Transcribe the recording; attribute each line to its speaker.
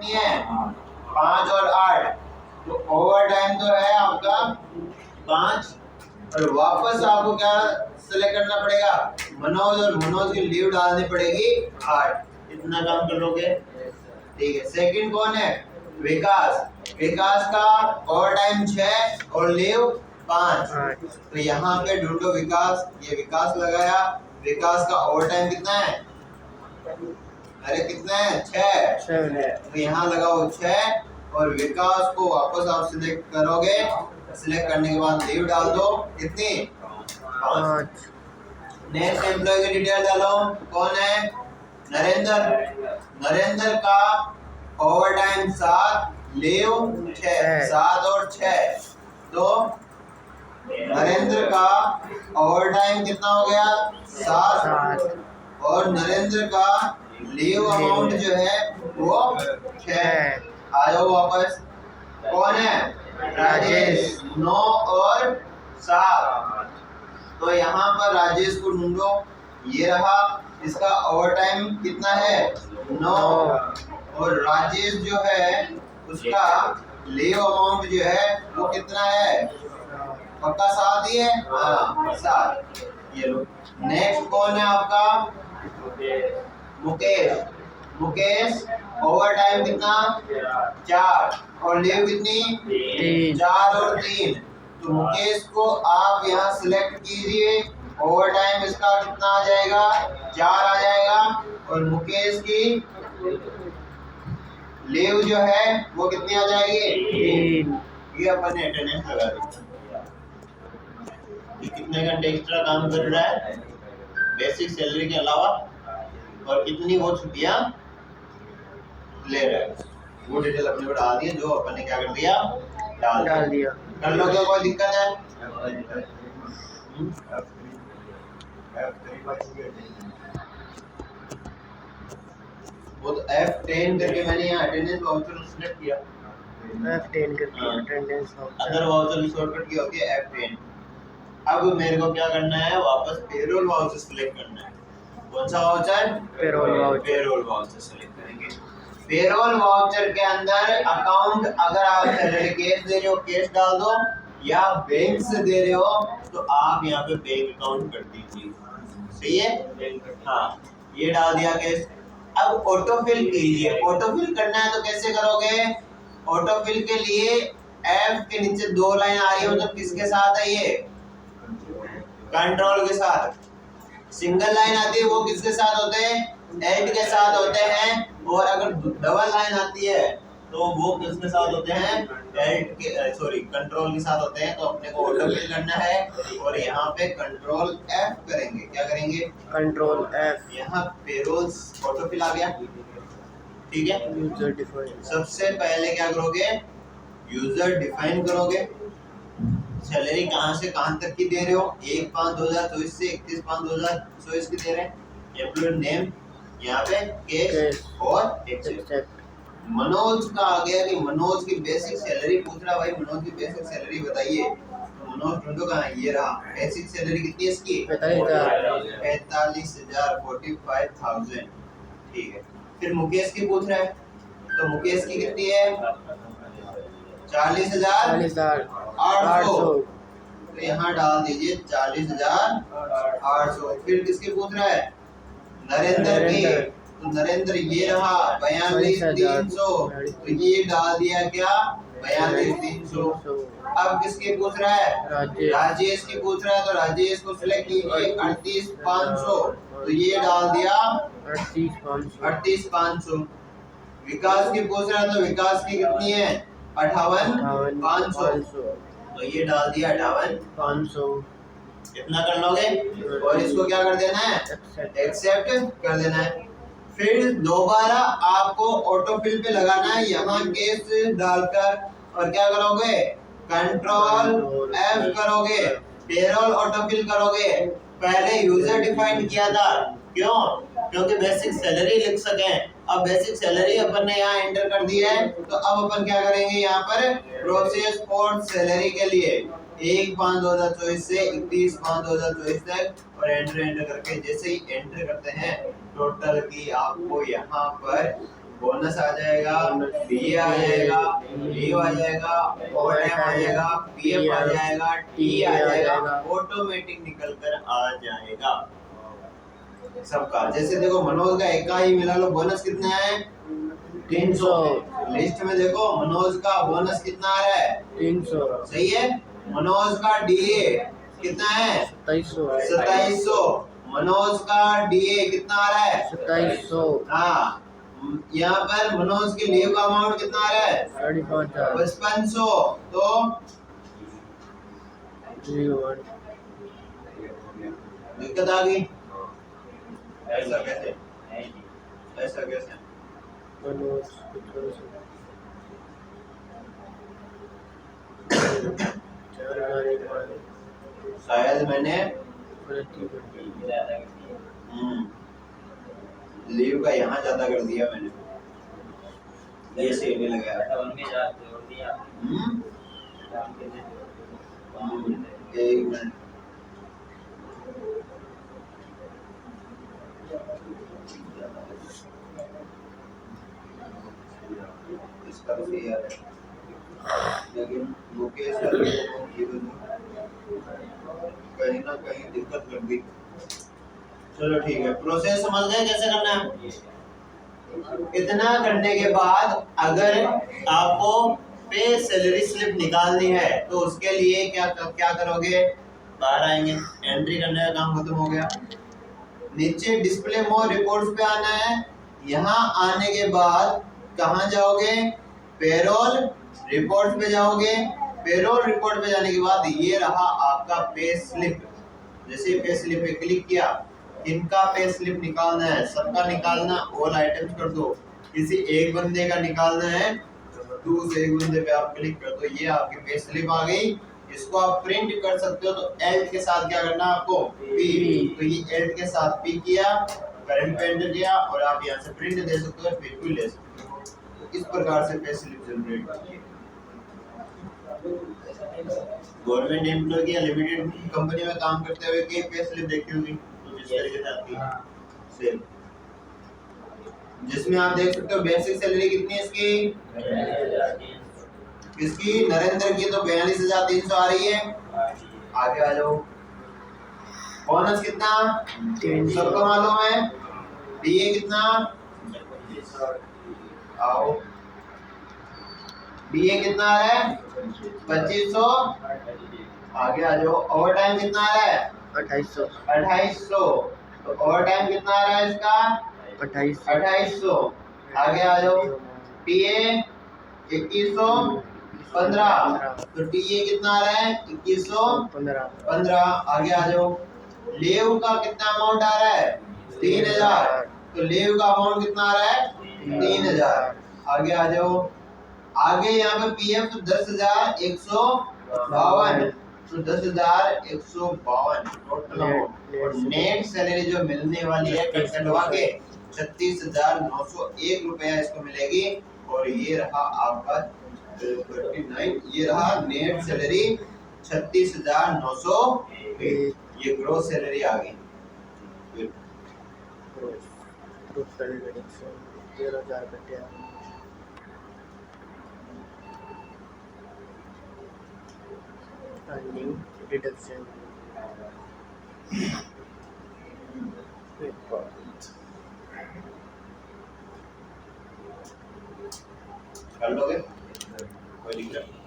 Speaker 1: कितनी है 5 और 8, तो ओवर टाइम तो है आपका 5 और वापस आपको क्या सिलेक्ट करना पड़ेगा, मनोज, और मनोज की लीव डालनी पड़ेगी 8। इतना काम कर लोगे, ठीक है। सेकंड कौन है, विकास। विकास का ओवर टाइम 6 और लीव 5, तो यहाँ पे ढूंढो विकास, ये विकास लगाया, विकास का ओवर टाइम कितना है, अरे कितना है 6, तो यहाँ लगाओ 6 और विकास को वापस आप सिलेक्ट करोगे, सिलेक्ट करने के बाद लीव डाल दो, कितनी 5। नेक्स्ट एम्प्लॉय की डिटेल डालो, कौन है, नरेंद्र। नरेंद्र का ओवर टाइम 7, लीव 6, 7 और 6, तो नरेंद्र का ओवर टाइम कितना हो गया 7, और नरेंद्र का लीव अमाउंट जो है वो 6। आ जाओ वापस, कौन है, राजेश, 9 और 7, तो यहाँ पर राजेश को ढूंढो, ये रहा, इसका ओवर टाइम कितना है 9, और राजेश जो है उसका लीव अमाउंट जो है वो कितना है, पक्का 7 ही है, हाँ 7, ये लो। नेक्स्ट कौन है आपका, मुकेश। मुकेश ओवर टाइम कितना 4 और लीव कितनी 4 और 3, तो मुकेश को आप यहाँ सिलेक्ट कीजिए, ओवर टाइम इसका कितना आ जाएगा 4 आ जाएगा, और मुकेश की लीव जो है वो कितनी आ जाएगी 3। ये अपन ने अटेंडेंस लगा दी, ये कितने घंटे एक्स्ट्रा काम कर रहा है बेसिक सैलरी के अलावा, और कितनी वो छुट्टियां ले रहा है, वो डिटेल अपने को डाल दिया, जो अपन ने क्या कर दिया डाल दिया। कर लोगे, कोई दिक्कत है, वो तो F10 करके मैंने यहाँ अटेंडेंस वाउचर सिलेक्ट किया,
Speaker 2: F10 करके attendance voucher,
Speaker 1: other voucher shortcut की होती है F10। अब मेरे को क्या करना है, वापस पेरोल वाउचर सिलेक्ट करना है, कौन सा voucher,
Speaker 2: payroll voucher.
Speaker 1: Payroll voucher select करेंगे। पेरोल वाउचर के अंदर अकाउंट, अगर आप सैलरी केस दे रहे हो केस डाल दो, या बैंक से दे रहे हो तो आप यहाँ पे बैंक अकाउंट कर दीजिए, सही है, हाँ ये डाल दिया केस। अब ऑटोफिल कीजिए, ऑटोफिल करना है तो कैसे करोगे, ऑटोफिल के लिए एफ के नीचे 2 लाइन आ रही है, मतलब किसके साथ है, ये कंट्रोल के साथ। सिंगल लाइन आती है वो किसके साथ होते हैं, एंड के साथ होते हैं, और अगर डबल लाइन आती है तो वो किसके साथ होते हैं, एंड के सॉरी कंट्रोल के साथ होते हैं। तो अपने को ऑटोफिल करना है, और यहाँ पे कंट्रोल एफ करेंगे, क्या करेंगे,
Speaker 2: कंट्रोल एफ,
Speaker 1: यहाँ पेरोल्स ऑटोफिल आ गया, ठीक है।
Speaker 2: यूजर डिफाइन,
Speaker 1: सबसे पहले क्या करोगे, यूजर डिफाइन करोगे, सैलरी कहाँ से कहाँ तक की दे रहे हो, 1/5/2024 से 31/5/2024 की दे रहे हैं। एम्प्लॉयर नेम यहाँ पे केस और एक्सेप्ट। मनोज का आ गया कि मनोज की बेसिक सैलरी पूछ रहा, भाई मनोज की बेसिक सैलरी बताइए, तो मनोज ढूंढो कहाँ, ये रहा, बेसिक सैलरी कितनी है इसकी 45,000 45,000, ठीक है। फिर मुकेश की पूछ रहा है, तो मुकेश की कितनी है 40,800, तो यहाँ डाल दीजिए 40,800। फिर किसकी पूछ रहा है, नरेंद्र की, तो नरेंद्र ये रहा 42,300, तो ये डाल दिया क्या 42,300। अब किसकी पूछ रहा है, राजेश की पूछ रहा है, तो राजेश को सिलेक्ट कीजिए 38,500, तो ये डाल दिया 38,500। विकास की पूछ रहा है, तो विकास की कितनी है 58,500, तो ये डाल दिया 58,500। इतना कर लोगे, और इसको क्या कर देना है, एक्सेप्ट कर देना है। फिर दोबारा आपको ऑटोफिल पे लगाना है, यहाँ केस डालकर, और क्या करोगे, कंट्रोल एफ करोगे, पेरोल ऑटोफिल करोगे। पहले यूजर डिफाइन किया था, क्यों, क्योंकि बेसिक सैलरी लिख सके। अब बेसिक सैलरी अपन ने यहाँ एंटर कर दी है, तो अब अपन क्या करेंगे, यहाँ पर प्रोसेस फॉर सैलरी के लिए 1/5/2024 से 31/5/2024 तक, और एंटर करके जैसे ही एंटर करते हैं टोटल की आपको यहाँ पर बोनस आ जाएगा, डीए आ जाएगा, लीव आ जाएगा, ओवरटाइम आ जाएगा, पीएफ आ जाएगा, टी आ जाएगा, ऑटोमेटिक निकल कर आ जाएगा सबका। जैसे देखो मनोज का एक का ही मिला लो, बोनस कितना है 300। लिस्ट में देखो मनोज का बोनस कितना आ रहा है
Speaker 2: 300।
Speaker 1: सही है। मनोज का डीए कितना है 2700। मनोज का डीए कितना आ रहा है
Speaker 2: 2700।
Speaker 1: हाँ, यहाँ पर मनोज के लीव का अमाउंट कितना आ रहा है 5500। तो दिक्कत आ गई। ऐसा कैसे, ऐसा कैसे? शायद मैंने लीव का यहाँ ज्यादा कर दिया मैंने, ये सही नहीं लगा। एक मिनट, इसका तो सही है लेकिन मुकेश कहीं ना कहीं दिक्कत कर दी। चलो ठीक है, प्रोसेस समझ गए कैसे करना है। इतना करने के बाद अगर आपको पे सैलरी स्लिप निकालनी है तो उसके लिए क्या क्या करोगे, बाहर आएंगे, एंट्री करने का काम खत्म हो गया। नीचे डिस्प्ले मोर रिपोर्ट्स पे आना है। यहाँ आने के बाद कहाँ जाओगे, पेरोल रिपोर्ट पे जाओगे। पेरोल रिपोर्ट पे जाने के बाद ये रहा आपका पे स्लिप। जैसे पे स्लिप पे क्लिक किया, इनका पे स्लिप निकालना है, सबका निकालना, ऑल आइटम्स कर दो। किसी एक बंदे का निकालना है तो उस एक बंदे पे आप क्लिक कर दो, ये आपकी पे स्लिप आ गई। इसको आप प्रिंट कर सकते हो तो एल्ट के साथ क्या करना है आपको, पी। तो ये एल्ट के साथ पी किया, करंट पे एंटर किया और आप यहाँ से प्रिंट दे सकते हो, फिर भी ले सकते हो। तो इस प्रकार से पे स्लिप जनरेट होती है। गवर्नमेंट एम्प्लॉय या लिमिटेड कंपनी में काम करते हुए की पे स्लिप देखी होगी तो इस तरीके से आती है सेम, जिसमें आप देख सकते हो बेसिक सैलरी कितनी है इसकी, किसकी, नरेंद्र की तो 42,300 आ रही है। आगे आ जाओ। बोनस कितना सबको मालूम है, डीए कितना, आओ डीए कितना है 2500। आगे आ जाओ। ओवर टाइम कितना आ रहा है 2800। तो ओवर टाइम कितना आ रहा है इसका 2800। आगे आ जाओ। टीए 2115। तो टीए कितना आ रहा है 2115। आगे आ जाओ। लीव का कितना अमाउंट आ रहा है 3000। तो लीव का अमाउंट कितना आ रहा है 3000। आगे आ जाओ। आगे यहाँ पे पीएफ 10,152। तो 10,152 टोटल अमाउंट। और नेट सैलरी जो मिलने वाली है कटवा के 36,901 रुपया इसको मिलेगी। और ये रहा आपका 39, ये रहा नेट सैलरी 36,901। ये ग्रोस सैलरी आ गई।
Speaker 2: डिडक्शन
Speaker 1: कर लोगे कोई दिक्कत